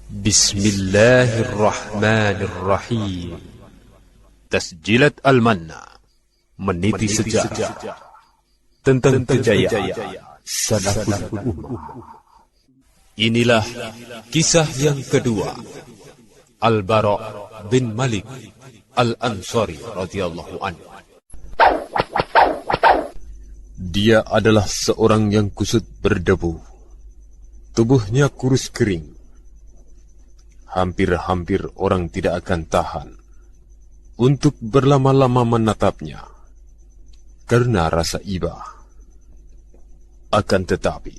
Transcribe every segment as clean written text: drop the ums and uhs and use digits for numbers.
Bismillahirrahmanirrahim. Tasjilat Al-Manna, meniti sejarah tentang kejayaan salaful ummah. Inilah kisah yang kedua, Al-Bara' bin Malik Al-Ansari radhiyallahu anhu. Dia adalah seorang yang kusut berdebu, tubuhnya kurus kering. Hampir-hampir orang tidak akan tahan untuk berlama-lama menatapnya karena rasa iba. Akan tetapi,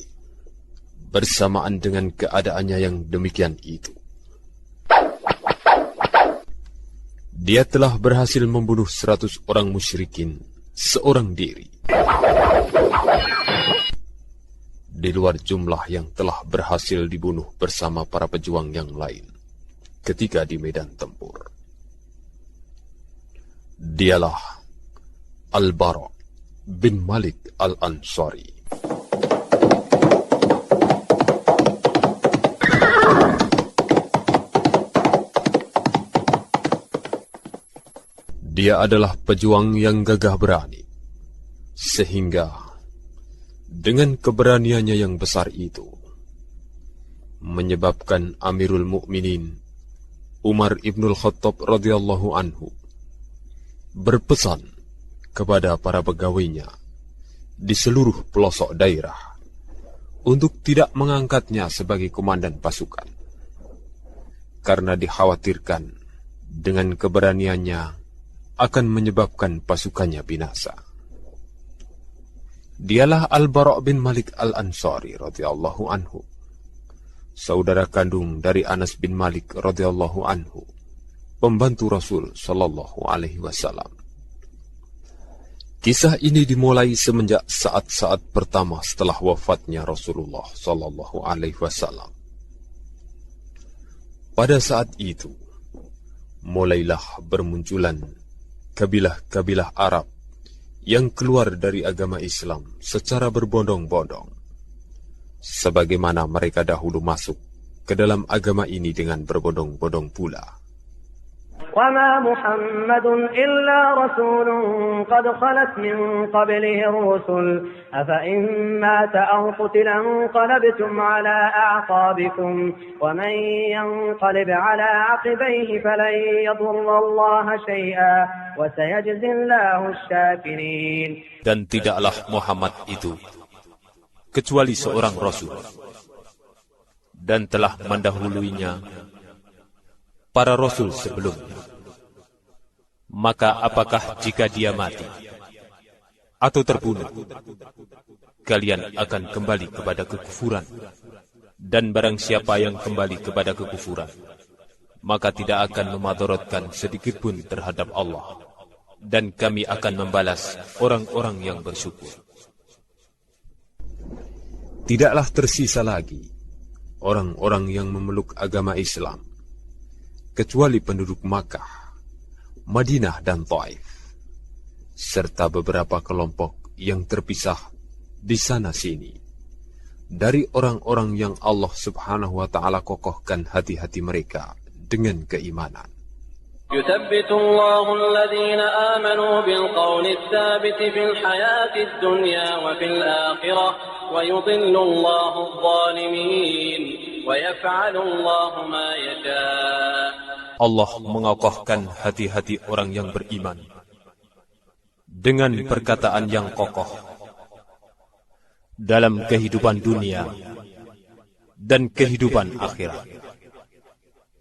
bersamaan dengan keadaannya yang demikian itu, dia telah berhasil membunuh 100 orang musyrikin seorang diri, di luar jumlah yang telah berhasil dibunuh bersama para pejuang yang lain ketika di medan tempur. Dialah Al-Bara' bin Malik Al-Ansari. Dia adalah pejuang yang gagah berani, sehingga dengan keberaniannya yang besar itu menyebabkan Amirul Mukminin Umar ibnul Khattab radhiyallahu anhu berpesan kepada para pegawainya di seluruh pelosok daerah untuk tidak mengangkatnya sebagai komandan pasukan, karena dikhawatirkan dengan keberaniannya akan menyebabkan pasukannya binasa. Dialah Al-Bara' bin Malik Al-Ansari radhiyallahu anhu, saudara kandung dari Anas bin Malik radhiyallahu anhu, pembantu Rasul sallallahu alaihi wasallam. Kisah ini dimulai semenjak saat-saat pertama setelah wafatnya Rasulullah sallallahu alaihi wasallam. Pada saat itu, mulailah bermunculan kabilah-kabilah Arab yang keluar dari agama Islam secara berbondong-bondong, sebagaimana mereka dahulu masuk ke dalam agama ini dengan berbondong-bondong pula. وَمَا مُحَمَّدٌ إِلَّا رَسُولٌ قَدْ خَلَتْ مِنْ قَبْلِهِ الرُّسُلُ أَفَإِنْ مَاتَ أَوْ قُتِلَ انقَلَبْتُمْ عَلَى أَعْقَابِكُمْ وَمَنْ يَنقَلِبْ عَلَى عَقِبَيْهِ فَلَنْ يَضُرَّ اللَّهَ شَيْئًا وَسَيَجْزِي اللَّهُ الشَّاكِرِينَ. Dan tidaklah Muhammad itu kecuali seorang Rasul, dan telah mendahuluinya para Rasul sebelumnya. Maka apakah jika dia mati atau terbunuh, kalian akan kembali kepada kekufuran? Dan barang siapa yang kembali kepada kekufuran, maka tidak akan memadaratkan sedikitpun terhadap Allah, dan kami akan membalas orang-orang yang bersyukur. Tidaklah tersisa lagi orang-orang yang memeluk agama Islam kecuali penduduk Makkah, Madinah dan Taif, serta beberapa kelompok yang terpisah di sana-sini dari orang-orang yang Allah Subhanahu wa Ta'ala kokohkan hati-hati mereka dengan keimanan. يثبت الله الذين آمنوا بالقول الثابت في الحياة الدنيا وفي الآخرة ويضل الله الظالمين ويفعل الله ما يشاء. Allah mengokohkan hati-hati orang yang beriman dengan perkataan yang kokoh dalam kehidupan dunia dan kehidupan akhirat.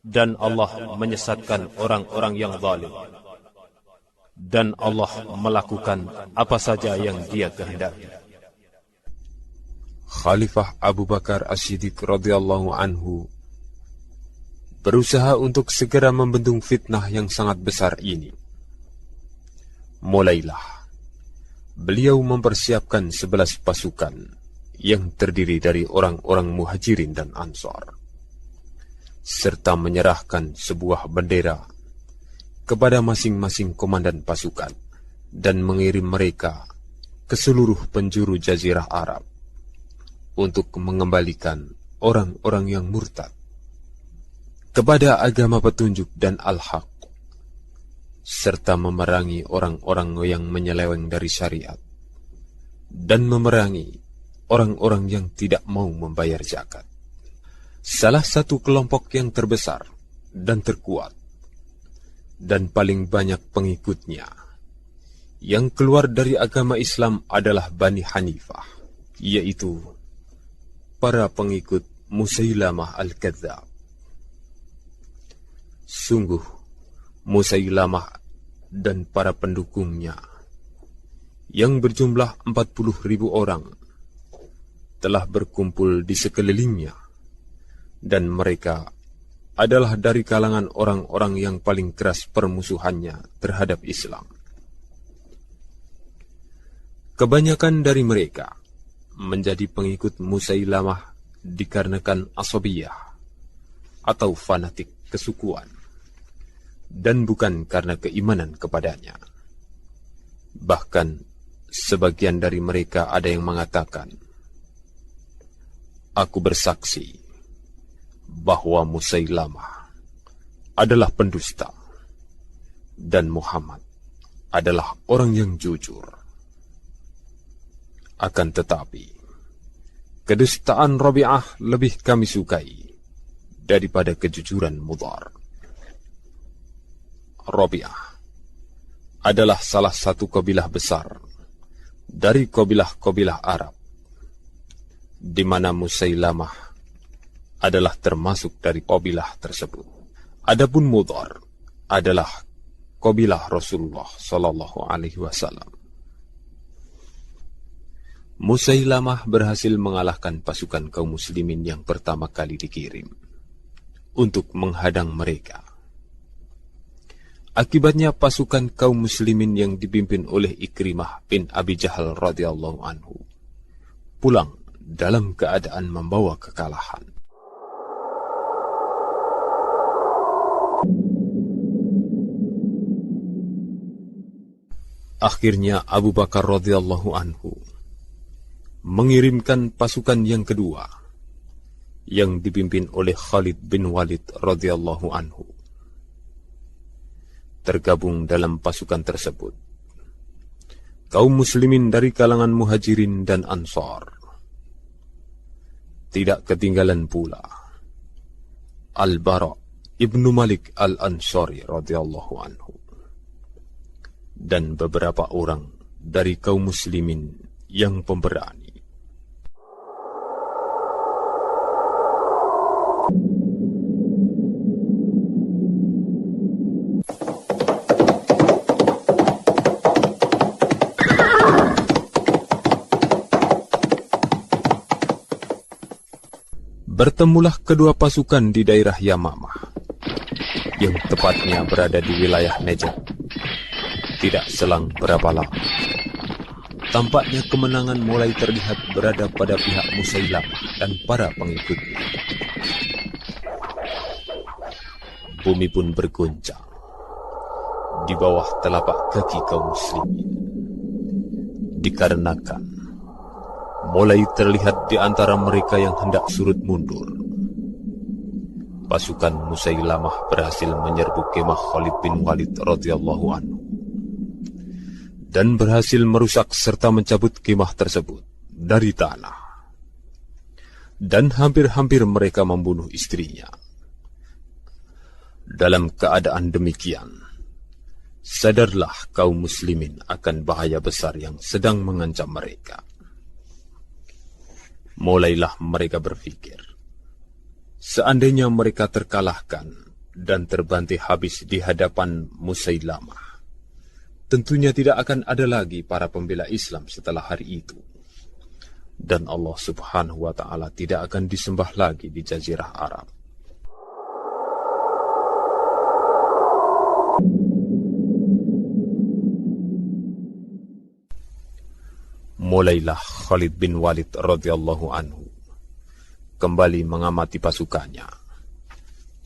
Dan Allah menyesatkan orang-orang yang zalim. Dan Allah melakukan apa saja yang Dia kehendaki. Khalifah Abu Bakar As-Siddiq radhiyallahu anhu berusaha untuk segera membendung fitnah yang sangat besar ini. Mulailah beliau mempersiapkan 11 pasukan yang terdiri dari orang-orang Muhajirin dan Ansar, serta menyerahkan sebuah bendera kepada masing-masing komandan pasukan dan mengirim mereka ke seluruh penjuru Jazirah Arab untuk mengembalikan orang-orang yang murtad. kepada agama petunjuk dan al-haq, serta memerangi orang-orang yang menyeleweng dari syariat, dan memerangi orang-orang yang tidak mau membayar zakat. Salah satu kelompok yang terbesar dan terkuat dan paling banyak pengikutnya yang keluar dari agama Islam adalah Bani Hanifah, yaitu para pengikut Musailamah Al-Kadzdzab. Sungguh, Musailamah dan para pendukungnya yang berjumlah 40.000 orang telah berkumpul di sekelilingnya, dan mereka adalah dari kalangan orang-orang yang paling keras permusuhannya terhadap Islam. Kebanyakan dari mereka menjadi pengikut Musailamah dikarenakan asabiyah atau fanatik kesukuan, dan bukan karena keimanan kepadanya. Bahkan sebagian dari mereka ada yang mengatakan, "Aku bersaksi bahwa Musailamah adalah pendusta dan Muhammad adalah orang yang jujur." Akan tetapi, kedustaan Rabi'ah lebih kami sukai daripada kejujuran Mudhar. Rabi'ah adalah salah satu kabilah besar dari kabilah-kabilah Arab, di mana Musailamah adalah termasuk dari kabilah tersebut. Adapun Mudhar adalah kabilah Rasulullah sallallahu alaihi wasallam. Musailamah berhasil mengalahkan pasukan kaum muslimin yang pertama kali dikirim untuk menghadang mereka. Akibatnya pasukan kaum muslimin yang dipimpin oleh Ikrimah bin Abi Jahal radhiyallahu anhu pulang dalam keadaan membawa kekalahan. Akhirnya Abu Bakar radhiyallahu anhu mengirimkan pasukan yang kedua yang dipimpin oleh Khalid bin Walid radhiyallahu anhu. Tergabung dalam pasukan tersebut kaum muslimin dari kalangan Muhajirin dan Ansar. Tidak ketinggalan pula Al-Bara' ibnu Malik Al-Ansari radhiyallahu anhu dan beberapa orang dari kaum muslimin yang pemberani. Bertemulah kedua pasukan di daerah Yamamah, yang tepatnya berada di wilayah Najd. Tidak selang berapa lama, tampaknya kemenangan mulai terlihat berada pada pihak Musailamah dan para pengikutnya. Bumi pun bergoncang di bawah telapak kaki kaum muslimin, dikarenakan mulai terlihat di antara mereka yang hendak surut mundur. Pasukan Musailamah berhasil menyerbu kemah Khalid bin Walid radhiyallahu anhu dan berhasil merusak serta mencabut kemah tersebut dari tanah. Dan hampir-hampir mereka membunuh istrinya. Dalam keadaan demikian, sadarlah kaum muslimin akan bahaya besar yang sedang mengancam mereka. Mulailah mereka berpikir, seandainya mereka terkalahkan dan terbantai habis di hadapan Musailamah, tentunya tidak akan ada lagi para pembela Islam setelah hari itu. Dan Allah subhanahu wa ta'ala tidak akan disembah lagi di Jazirah Arab. Mulailah Khalid bin Walid radhiyallahu anhu kembali mengamati pasukannya,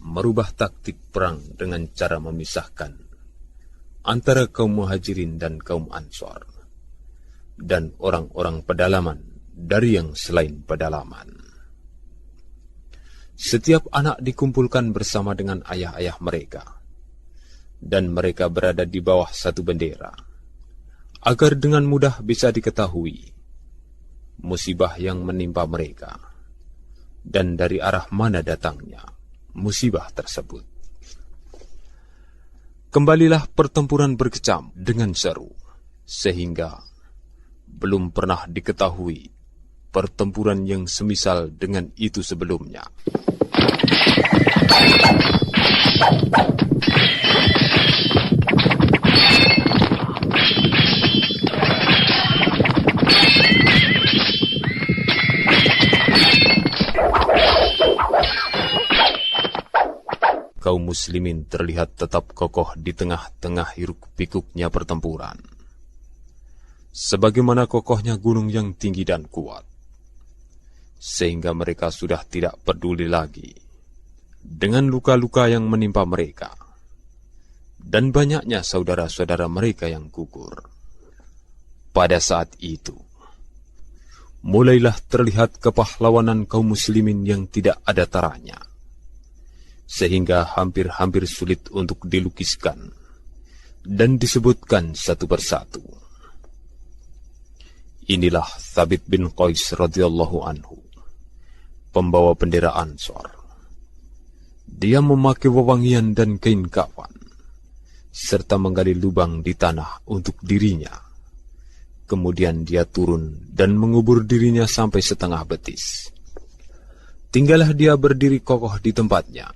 merubah taktik perang dengan cara memisahkan antara kaum Muhajirin dan kaum Ansar, dan orang-orang pedalaman dari yang selain pedalaman. Setiap anak dikumpulkan bersama dengan ayah-ayah mereka, dan mereka berada di bawah satu bendera, agar dengan mudah bisa diketahui musibah yang menimpa mereka, dan dari arah mana datangnya musibah tersebut. Kembalilah pertempuran berkecam dengan seru, sehingga belum pernah diketahui pertempuran yang semisal dengan itu sebelumnya. Kaum muslimin terlihat tetap kokoh di tengah-tengah hiruk-pikuknya pertempuran, sebagaimana kokohnya gunung yang tinggi dan kuat, sehingga mereka sudah tidak peduli lagi dengan luka-luka yang menimpa mereka, dan banyaknya saudara-saudara mereka yang gugur. Pada saat itu, mulailah terlihat kepahlawanan kaum muslimin yang tidak ada taranya, sehingga hampir-hampir sulit untuk dilukiskan dan disebutkan satu persatu. Inilah Thabit bin Qais radhiyallahu anhu, pembawa bendera Ansor. Dia memakai wewangian dan kain kafan, serta menggali lubang di tanah untuk dirinya. Kemudian dia turun dan mengubur dirinya sampai setengah betis. Tinggallah dia berdiri kokoh di tempatnya,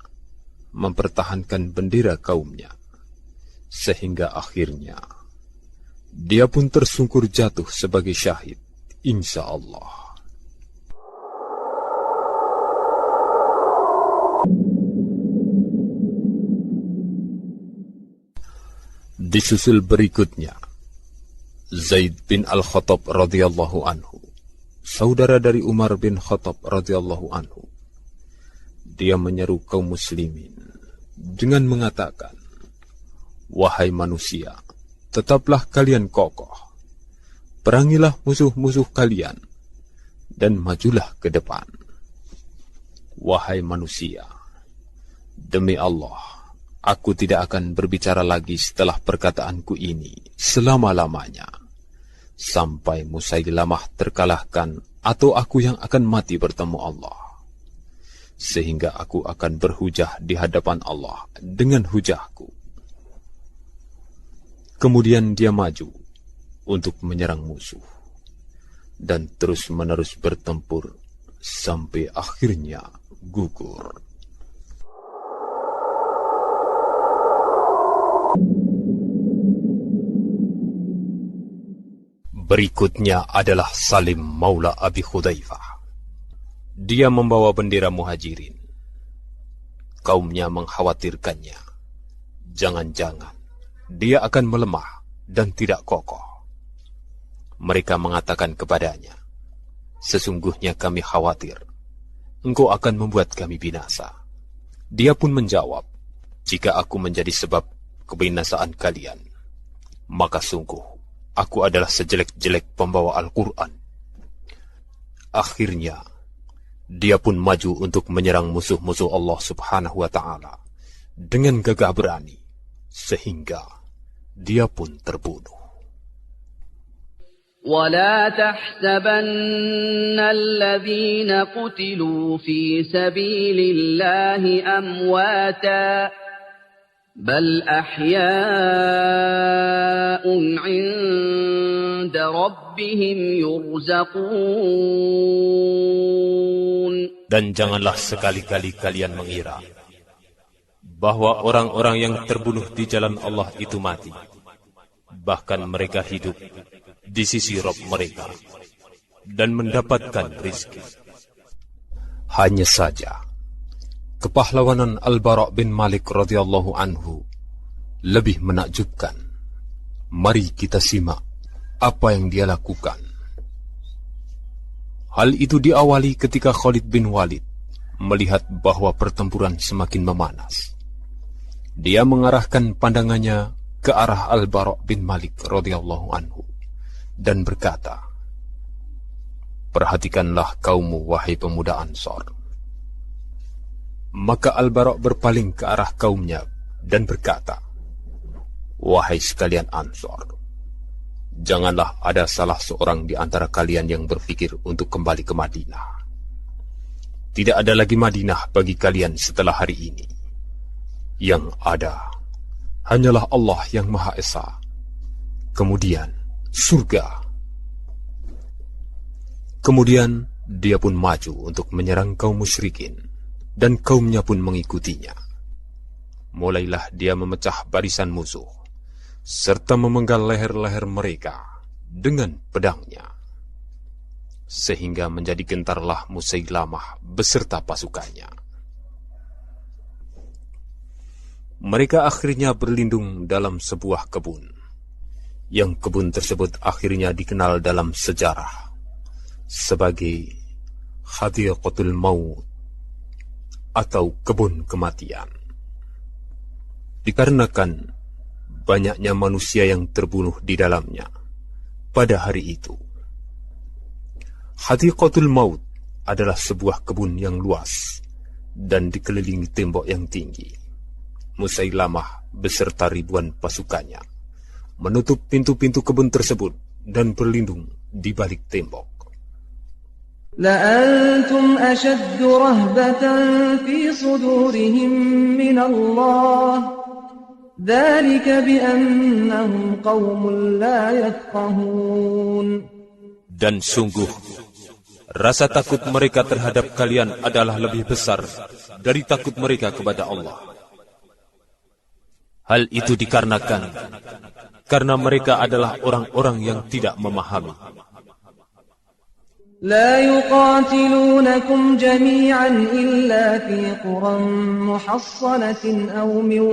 mempertahankan bendera kaumnya, sehingga akhirnya dia pun tersungkur jatuh sebagai syahid, insya Allah. Disusul berikutnya Zaid bin Al-Khattab radhiyallahu anhu, saudara dari Umar bin Khattab radhiyallahu anhu. Dia menyeru kaum muslimin dengan mengatakan, "Wahai manusia, tetaplah kalian kokoh, perangilah musuh-musuh kalian, dan majulah ke depan. Wahai manusia, demi Allah, aku tidak akan berbicara lagi setelah perkataanku ini selama-lamanya, sampai Musailamah terkalahkan atau aku yang akan mati bertemu Allah. Sehingga aku akan berhujah di hadapan Allah dengan hujahku." Kemudian dia maju untuk menyerang musuh, dan terus-menerus bertempur sampai akhirnya gugur. Berikutnya adalah Salim Maula Abi Khudaifah. Dia membawa bendera Muhajirin. Kaumnya mengkhawatirkannya. Jangan-jangan dia akan melemah dan tidak kokoh. Mereka mengatakan kepadanya, "Sesungguhnya kami khawatir engkau akan membuat kami binasa." Dia pun menjawab, "Jika aku menjadi sebab kebinasaan kalian, maka sungguh aku adalah sejelek-jelek pembawa Al-Quran." Akhirnya dia pun maju untuk menyerang musuh-musuh Allah subhanahu wa ta'ala dengan gagah berani, sehingga dia pun terbunuh. وَلَا تَحْسَبَنَّ الَّذِينَ قُتِلُوا فِي سَبِيلِ اللَّهِ أَمْوَاتًا بَلْ أَحْيَاءٌ عِندَ رَبِّهِمْ يُرْزَقُونَ. Dan janganlah sekali-kali kalian mengira bahwa orang-orang yang terbunuh di jalan Allah itu mati. Bahkan mereka hidup di sisi Rabb mereka dan mendapatkan rizki. Hanya saja kepahlawanan Al-Bara' bin Malik radhiyallahu anhu lebih menakjubkan. Mari kita simak apa yang dia lakukan. Hal itu diawali ketika Khalid bin Walid melihat bahwa pertempuran semakin memanas. Dia mengarahkan pandangannya ke arah Al-Bara' bin Malik radhiyallahu anhu dan berkata, "Perhatikanlah kaummu, wahai pemuda Ansor. Maka Al-Bara' berpaling ke arah kaumnya dan berkata, "Wahai sekalian Ansor, janganlah ada salah seorang di antara kalian yang berpikir untuk kembali ke Madinah. Tidak ada lagi Madinah bagi kalian setelah hari ini. Yang ada hanyalah Allah yang Maha Esa. Kemudian surga." Kemudian dia pun maju untuk menyerang kaum musyrikin, dan kaumnya pun mengikutinya. Mulailah dia memecah barisan musuh, serta memenggal leher-leher mereka dengan pedangnya, sehingga menjadi gentarlah Musailamah beserta pasukannya. Mereka akhirnya berlindung dalam sebuah kebun, yang kebun tersebut akhirnya dikenal dalam sejarah sebagai Hadiqatul Maut atau kebun kematian. Dikarenakan banyaknya manusia yang terbunuh di dalamnya pada hari itu. Hadiqatul Maut adalah sebuah kebun yang luas dan dikelilingi tembok yang tinggi. Musailamah beserta ribuan pasukannya menutup pintu-pintu kebun tersebut dan berlindung di balik tembok. لأنتم أشد رهبة في صدورهم من الله ذلك بأنهم قوم لا يفقهون. Dan sungguh rasa takut mereka terhadap kalian adalah lebih besar dari takut mereka kepada Allah. Hal itu dikarenakan karena mereka adalah orang-orang yang tidak memahami. لا يقاتلونكم جميعا إلا في قرى محصنة أو من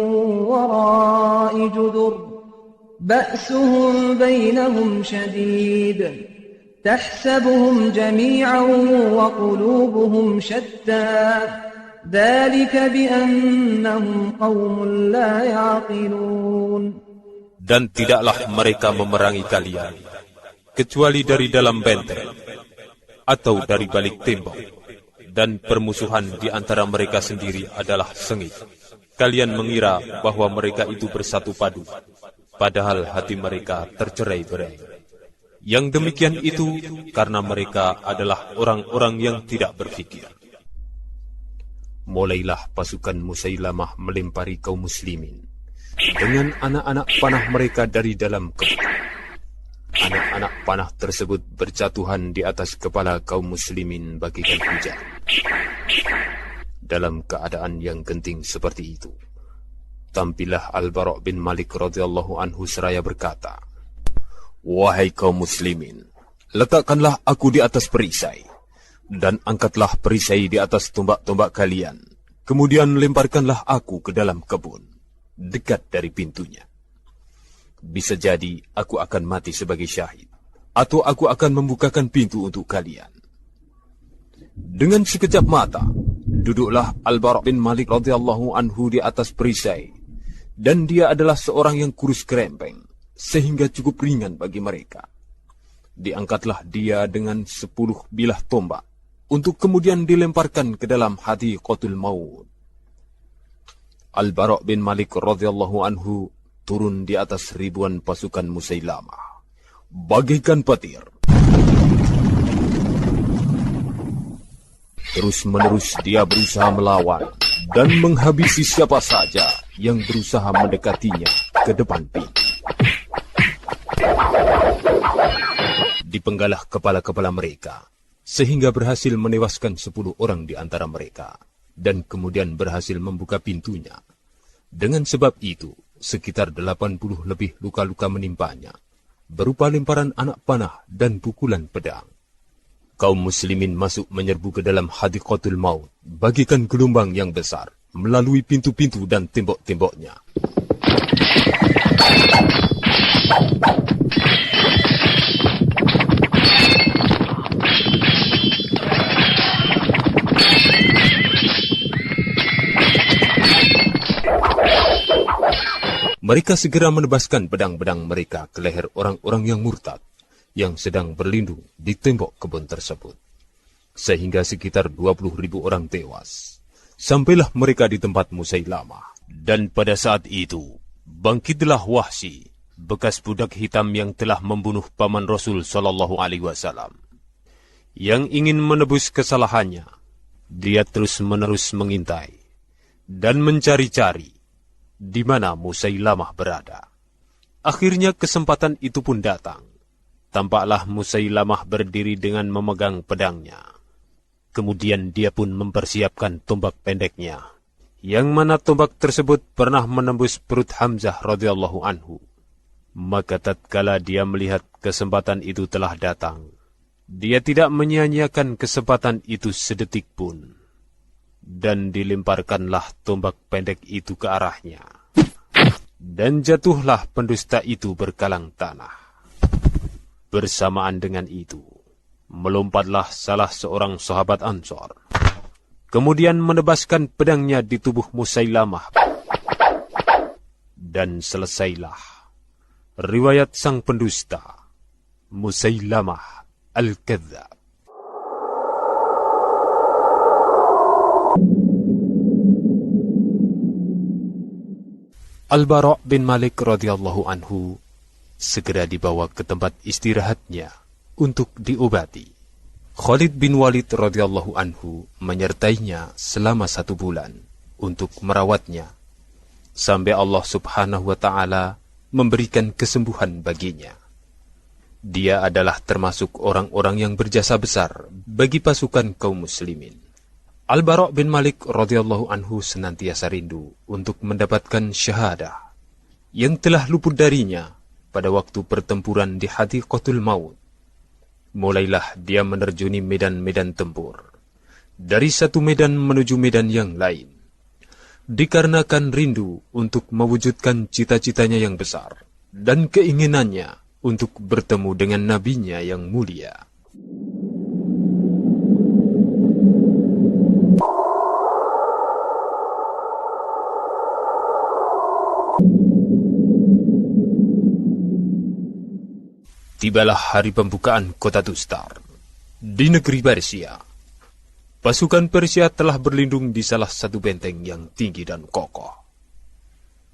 وراء جدر بأسهم بينهم شديد تحسبهم جميعا وقلوبهم شتى ذلك بأنهم قوم لا يعقلون. Dan tidaklah mereka memerangi kalian kecuali dari dalam benteng atau dari balik tembok, dan permusuhan di antara mereka sendiri adalah sengit. Kalian mengira bahwa mereka itu bersatu padu, padahal hati mereka tercerai-berai. Yang demikian itu karena mereka adalah orang-orang yang tidak berfikir. Mulailah pasukan Musailamah melempari kaum muslimin dengan anak-anak panah mereka dari dalam kebun. Anak-anak panah tersebut berjatuhan di atas kepala kaum muslimin bagaikan hujan. Dalam keadaan yang genting seperti itu, tampillah Al-Bara' bin Malik radhiyallahu anhu seraya berkata, "Wahai kaum muslimin, letakkanlah aku di atas perisai, dan angkatlah perisai di atas tombak-tombak kalian. Kemudian lemparkanlah aku ke dalam kebun, dekat dari pintunya. Bisa jadi aku akan mati sebagai syahid, atau aku akan membukakan pintu untuk kalian." Dengan sekejap mata, duduklah Al-Bara' bin Malik radhiyallahu anhu di atas perisai, dan dia adalah seorang yang kurus kerempeng, sehingga cukup ringan bagi mereka. Diangkatlah dia dengan 10 bilah tombak, untuk kemudian dilemparkan ke dalam Hadiqatul Maut. Al-Bara' bin Malik radhiyallahu anhu turun di atas ribuan pasukan Musailamah, bagaikan petir. Terus-menerus dia berusaha melawan dan menghabisi siapa saja yang berusaha mendekatinya ke depan pintu. Dipenggalah kepala-kepala mereka, sehingga berhasil menewaskan 10 orang di antara mereka, dan kemudian berhasil membuka pintunya. Dengan sebab itu, sekitar 80 lebih luka-luka menimpanya, berupa lemparan anak panah dan pukulan pedang. Kaum muslimin masuk menyerbu ke dalam Hadiqatul Maut, bagaikan gelombang yang besar, melalui pintu-pintu dan tembok-temboknya. Mereka segera menebaskan pedang-pedang mereka ke leher orang-orang yang murtad yang sedang berlindung di tembok kebun tersebut, sehingga sekitar 20.000 orang tewas, Sampailah mereka di tempat Musailamah. Dan pada saat itu, bangkitlah Wahsy, bekas budak hitam yang telah membunuh paman Rasul SAW. Yang ingin menebus kesalahannya, dia terus-menerus mengintai dan mencari-cari di mana Musailamah berada. Akhirnya kesempatan itu pun datang. Tampaklah Musailamah berdiri dengan memegang pedangnya. Kemudian dia pun mempersiapkan tombak pendeknya, yang mana tombak tersebut pernah menembus perut Hamzah radhiyallahu anhu. Maka tatkala dia melihat kesempatan itu telah datang, dia tidak menyia-nyiakan kesempatan itu sedetik pun. Dan dilemparkanlah tombak pendek itu ke arahnya. Dan jatuhlah pendusta itu berkalang tanah. Bersamaan dengan itu, melompatlah salah seorang sahabat Ansor. Kemudian menebaskan pedangnya di tubuh Musailamah. Dan selesailah riwayat sang pendusta, Musailamah Al-Kadzdzab. Al-Bara' bin Malik radhiyallahu anhu segera dibawa ke tempat istirahatnya untuk diobati. Khalid bin Walid radhiyallahu anhu menyertainya selama 1 bulan untuk merawatnya, sampai Allah subhanahu wa ta'ala memberikan kesembuhan baginya. Dia adalah termasuk orang-orang yang berjasa besar bagi pasukan kaum muslimin. Al-Bara' bin Malik radhiyallahu anhu senantiasa rindu untuk mendapatkan syahadah yang telah luput darinya pada waktu pertempuran di Hadiqatul Maut. Mulailah dia menerjuni medan-medan tempur, dari satu medan menuju medan yang lain, dikarenakan rindu untuk mewujudkan cita-citanya yang besar dan keinginannya untuk bertemu dengan nabinya yang mulia. Tibalah hari pembukaan kota Tustar di negeri Persia. Pasukan Persia telah berlindung di salah satu benteng yang tinggi dan kokoh.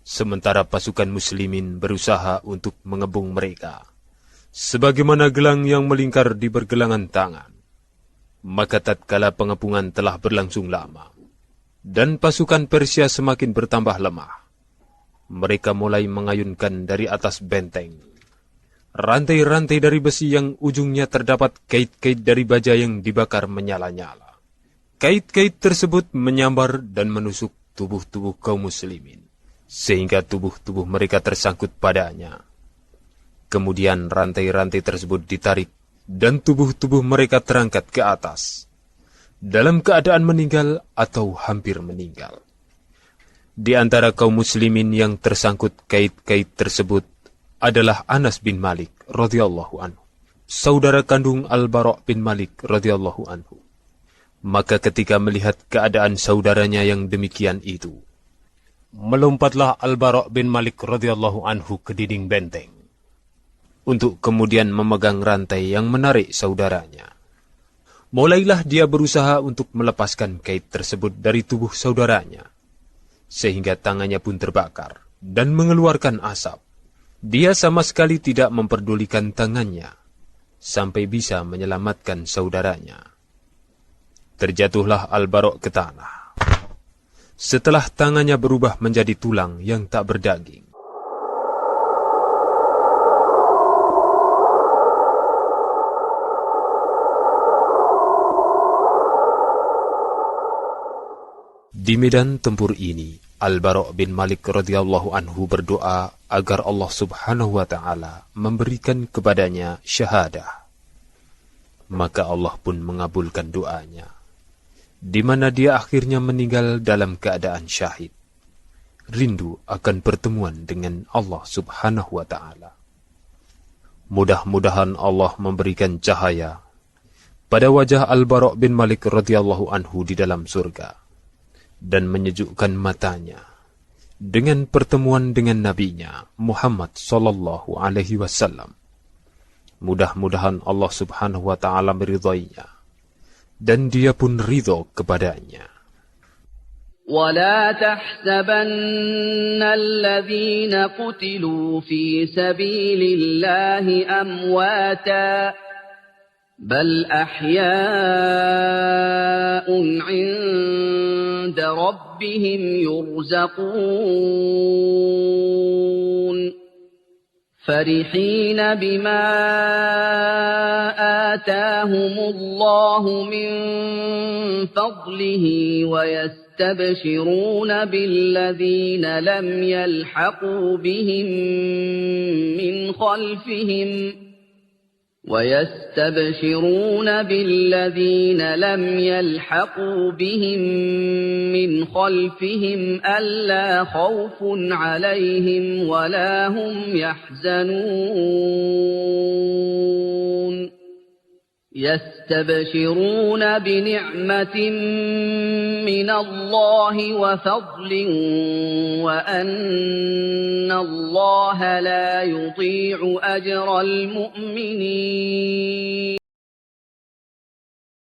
Sementara pasukan muslimin berusaha untuk mengebung mereka, sebagaimana gelang yang melingkar di pergelangan tangan. Maka tatkala pengepungan telah berlangsung lama, dan pasukan Persia semakin bertambah lemah, mereka mulai mengayunkan dari atas benteng rantai-rantai dari besi yang ujungnya terdapat kait-kait dari baja yang dibakar menyala-nyala. Kait-kait tersebut menyambar dan menusuk tubuh-tubuh kaum muslimin, sehingga tubuh-tubuh mereka tersangkut padanya. Kemudian rantai-rantai tersebut ditarik, dan tubuh-tubuh mereka terangkat ke atas, dalam keadaan meninggal atau hampir meninggal. Di antara kaum muslimin yang tersangkut kait-kait tersebut adalah Anas bin Malik radhiyallahu anhu, saudara kandung Al-Bara' bin Malik radhiyallahu anhu. Maka ketika melihat keadaan saudaranya yang demikian itu, melompatlah Al-Bara' bin Malik radhiyallahu anhu ke dinding benteng untuk kemudian memegang rantai yang menarik saudaranya. Mulailah dia berusaha untuk melepaskan kait tersebut dari tubuh saudaranya, sehingga tangannya pun terbakar dan mengeluarkan asap. Dia sama sekali tidak memperdulikan tangannya, sampai bisa menyelamatkan saudaranya. Terjatuhlah Al-Bara' ke tanah, setelah tangannya berubah menjadi tulang yang tak berdaging. Di medan tempur ini, Al-Bara' bin Malik radhiyallahu anhu berdoa agar Allah subhanahu wa ta'ala memberikan kepadanya syahadah. Maka Allah pun mengabulkan doanya, di mana dia akhirnya meninggal dalam keadaan syahid, rindu akan pertemuan dengan Allah subhanahu wa ta'ala. Mudah-mudahan Allah memberikan cahaya pada wajah Al-Bara' bin Malik radhiyallahu anhu di dalam surga, dan menyejukkan matanya dengan pertemuan dengan nabinya Muhammad sallallahu alaihi wasallam. Mudah-mudahan Allah subhanahu wa ta'ala meridhoinya, dan dia pun ridho kepadanya. ولا تحسبن الذين قتلوا في سبيل الله أمواتا بل أحياء عند ربهم يرزقون فرحين بما آتاهم الله من فضله ويستبشرون بالذين لم يلحقوا بهم من خلفهم ألا خوف عليهم ولا هم يحزنون يستبشرون بنعمة من الله وفضل وأن الله لا يضيع أجر المؤمنين